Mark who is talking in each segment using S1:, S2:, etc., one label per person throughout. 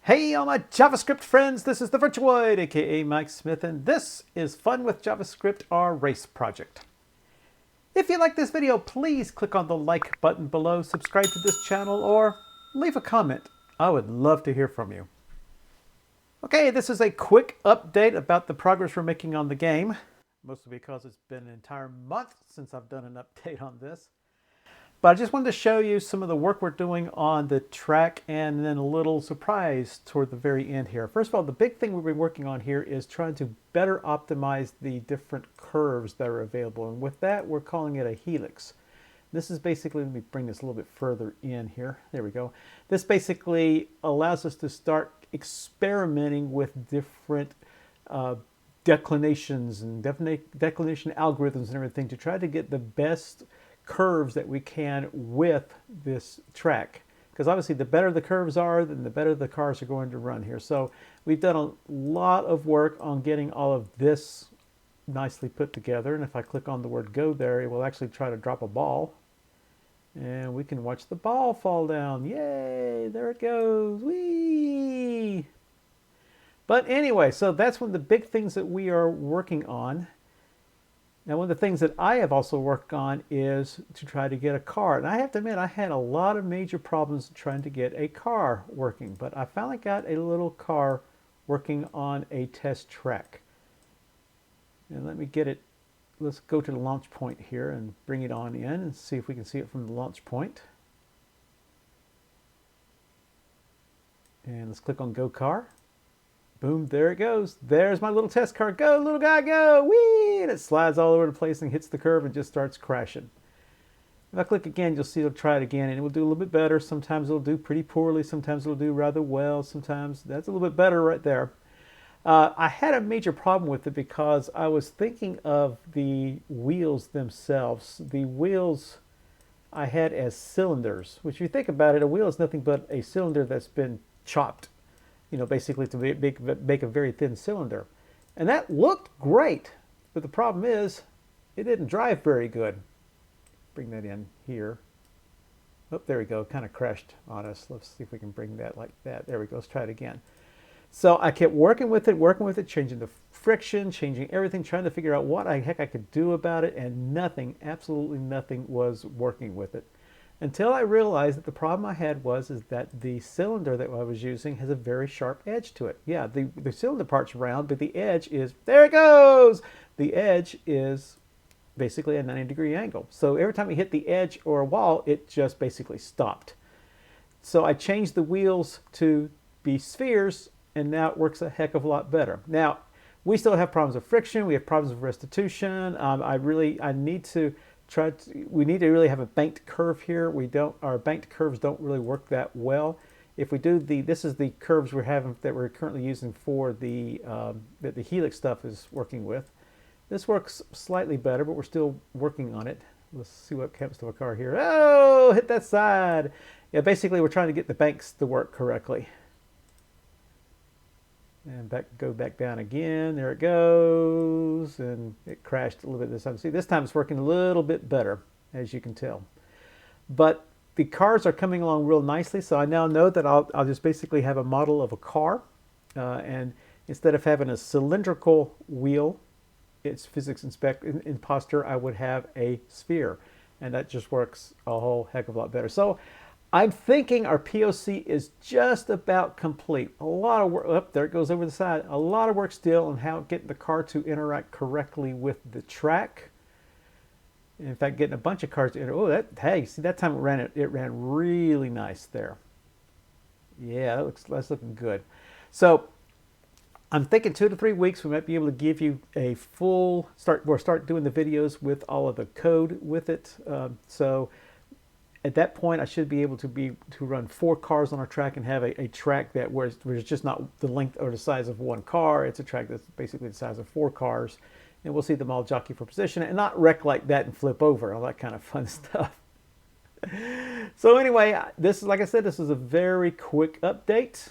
S1: Hey, all my JavaScript friends, this is the Virtuoid, aka Mike Smith, and this is Fun with JavaScript, our race project. If you like this video, please click on the like button below, subscribe to this channel, or leave a comment. I would love to hear from you. Okay, this is a quick update about the progress we're making on the game, mostly because it's been an entire month since I've done an update on this. But I just wanted to show you some of the work we're doing on the track and then a little surprise toward the very end here. First of all, the big thing we've been working on here is trying to better optimize the different curves that are available. And with that, we're calling it a helix. This is basically, let me bring this a little bit further in here. There we go. This basically allows us to start experimenting with different declinations and declination algorithms and everything to try to get the best curves that we can with this track, because obviously the better the curves are, then the better the cars are going to run here. So we've done a lot of work on getting all of this nicely put together, and if I click on the word go there, it will actually try to drop a ball and we can watch the ball fall down. Yay, there it goes. Whee! But anyway, so that's one of the big things that we are working on. Now, one of the things that I have also worked on is to try to get a car. And I have to admit, I had a lot of major problems trying to get a car working. But I finally got a little car working on a test track. And let me get it. Let's go to the launch point here and bring it on in and see if we can see it from the launch point. And let's click on Go Car. Boom, there it goes. There's my little test car. Go, little guy, go. Whee! And it slides all over the place and hits the curve and just starts crashing. If I click again, you'll see it'll try it again, and it will do a little bit better. Sometimes it'll do pretty poorly. Sometimes it'll do rather well. Sometimes that's a little bit better right there. I had a major problem with it because I was thinking of the wheels themselves. The wheels I had as cylinders, which if you think about it, a wheel is nothing but a cylinder that's been chopped. You know, basically to make a very thin cylinder. And that looked great, but the problem is it didn't drive very good. Bring that in here. Oh, there we go, kind of crashed on us. Let's see if we can bring that like that. There we go, let's try it again. So I kept working with it, changing the friction, changing everything, trying to figure out what the heck I could do about it, and nothing, absolutely nothing was working with it. Until I realized that the problem I had was that the cylinder that I was using has a very sharp edge to it. Yeah, the cylinder part's round, but the edge is, there it goes! The edge is basically a 90-degree angle. So every time you hit the edge or a wall, it just basically stopped. So I changed the wheels to be spheres, and now it works a heck of a lot better. Now, we still have problems with friction. We have problems with restitution. I need to we need to really have a banked curve here. Our banked curves don't really work that well. If we do this is the curves that we're currently using for that the helix stuff is working with. This works slightly better, but we're still working on it. Let's see what happens to a car here. Oh, hit that side. Yeah, basically we're trying to get the banks to work correctly. And go back down again. There it goes. And it crashed a little bit this time. See, this time it's working a little bit better, as you can tell. But the cars are coming along real nicely. So I now know that I'll just basically have a model of a car. And instead of having a cylindrical wheel, its physics imposter, I would have a sphere. And that just works a whole heck of a lot better. So I'm thinking our POC is just about complete. A lot of work, oh, there it goes over the side. A lot of work still on how getting the car to interact correctly with the track. In fact, getting a bunch of cars to interact. Oh, hey, see that time it ran really nice there. Yeah, that's looking good. So I'm thinking 2 to 3 weeks we might be able to give you a full start doing the videos with all of the code with it. So at that point, I should be able to run 4 cars on our track and have a track where it's just not the length or the size of one car. It's a track that's basically the size of 4 cars. And we'll see them all jockey for position and not wreck like that and flip over, all that kind of fun stuff. So anyway, this is, like I said, this is a very quick update.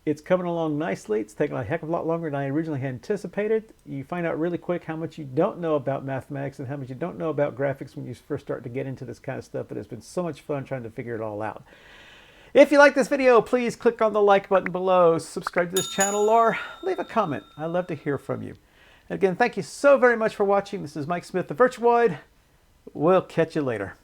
S1: It's coming along nicely. It's taking a heck of a lot longer than I originally had anticipated. You find out really quick how much you don't know about mathematics and how much you don't know about graphics when you first start to get into this kind of stuff, but it's been so much fun trying to figure it all out. If you like this video, please click on the like button below, subscribe to this channel, or leave a comment. I'd love to hear from you. And again, thank you so very much for watching. This is Mike Smith, the Virtuoid. We'll catch you later.